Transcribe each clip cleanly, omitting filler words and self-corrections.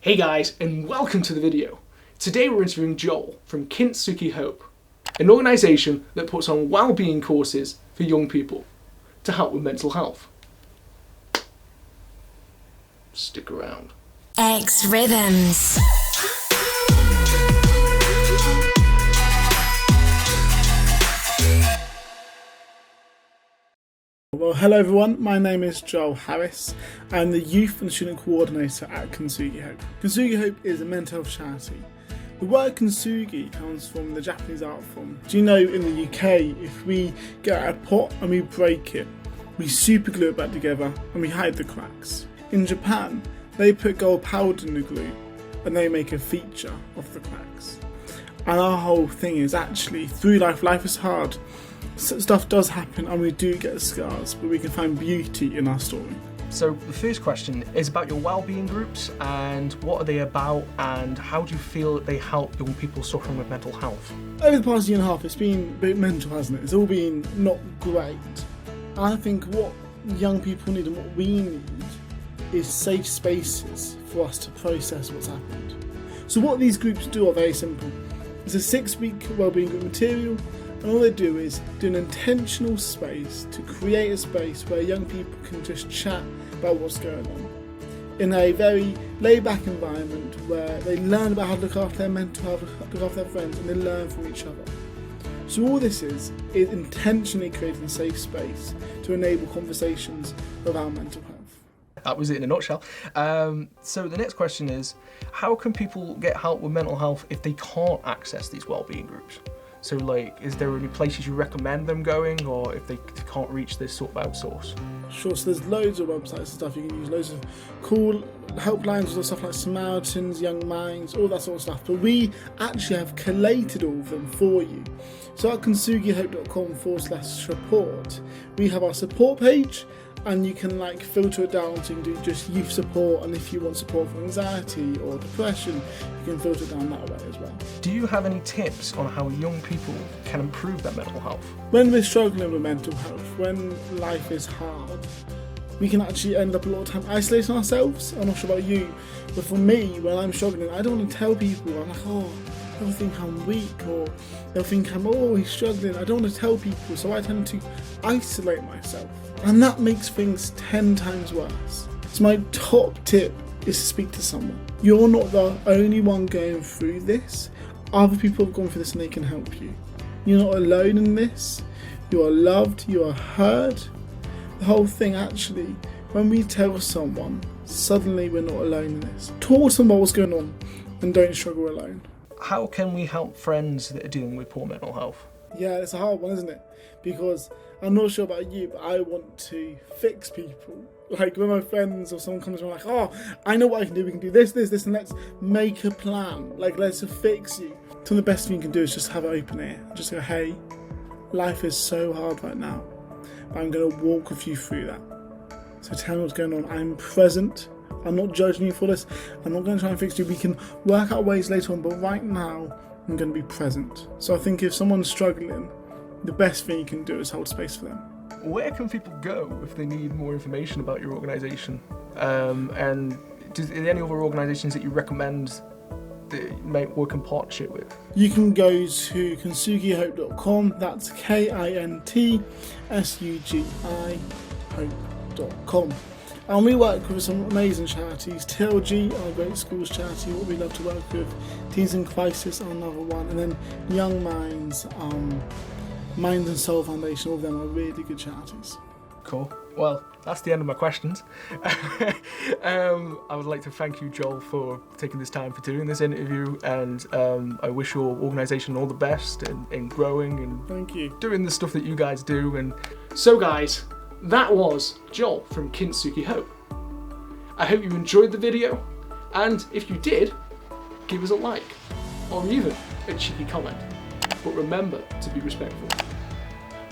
Hey guys, and welcome to the video. Today we're interviewing Joel from Kintsugi Hope, an organisation that puts on wellbeing courses for young people to help with mental health. Stick around. xRhythms. Well, hello everyone, my name is Joel Harris. I'm the Youth and Student Coordinator at Kintsugi Hope. Kintsugi Hope is a mental health charity. The word Kintsugi comes from the Japanese art form. Do you know in the UK, if we get a pot and we break it, we super glue it back together and we hide the cracks. In Japan, they put gold powder in the glue and they make a feature of the cracks. And our whole thing is actually, through life is hard. Stuff does happen and we do get scars, but we can find beauty in our story. So the first question is about your wellbeing groups, and what are they about, and how do you feel that they help young people suffering with mental health? Over the past year and a half, it's been a bit mental, hasn't it? It's all been not great. I think what young people need and what we need is safe spaces for us to process what's happened. So what these groups do are very simple. It's a 6-week wellbeing group material, and all they do is do an intentional space to create a space where young people can just chat about what's going on in a very laid-back environment where they learn about how to look after their mental health, look after their friends, and they learn from each other. So all this is intentionally creating a safe space to enable conversations around mental health. That was it in a nutshell. So the next question is, how can people get help with mental health if they can't access these wellbeing groups? So is there any places you recommend them going, or if they can't reach this sort of outsource? Sure, so there's loads of websites and stuff you can use, loads of cool helplines and stuff like Samaritans, Young Minds, all that sort of stuff. But we actually have collated all of them for you. So at kintsugihope.com/support, we have our support page, and you can filter it down so you can do just youth support, and if you want support for anxiety or depression, you can filter it down that way as well. Do you have any tips on how young people can improve their mental health? When we're struggling with mental health, when life is hard, we can actually end up a lot of time isolating ourselves. I'm not sure about you, but for me, when I'm struggling, I don't want to tell people. I'm like, they'll think I'm weak, or they'll think he's struggling. I don't want to tell people, so I tend to isolate myself. And that makes things 10 times worse. So my top tip is to speak to someone. You're not the only one going through this. Other people have gone through this and they can help you. You're not alone in this. You are loved, you are heard. The whole thing actually, when we tell someone, suddenly we're not alone in this. Talk to someone about what's going on and don't struggle alone. How can we help friends that are dealing with poor mental health? Yeah, it's a hard one, isn't it? Because I'm not sure about you, but I want to fix people. Like when my friends or someone comes around I know what I can do. We can do this, and let's make a plan. Let's fix you. So the best thing you can do is just have an open ear. Just go, hey, life is so hard right now, but I'm going to walk with you through that. So tell me what's going on. I'm present. I'm not judging you for this. I'm not going to try and fix you. We can work out ways later on, but right now, I'm going to be present. So I think if someone's struggling, the best thing you can do is hold space for them. Where can people go if they need more information about your organisation? And are there any other organisations that you recommend that you might work in partnership with? You can go to kintsugihope.com. That's KINTSUGI hope.com. And we work with some amazing charities. TLG, our Great Schools charity, what we love to work with. Teens in Crisis are another one. And then Young Minds, Mind and Soul Foundation, all of them are really good charities. Cool. Well, that's the end of my questions. I would like to thank you, Joel, for taking this time for doing this interview, and I wish your organisation all the best in growing and thank you. Doing the stuff that you guys do. And so, guys, that was Joel from Kintsugi Hope. I hope you enjoyed the video, and if you did, give us a like, or even a cheeky comment. But remember to be respectful.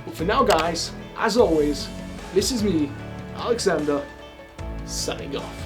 But for now, guys, as always, this is me, Alexander, signing off.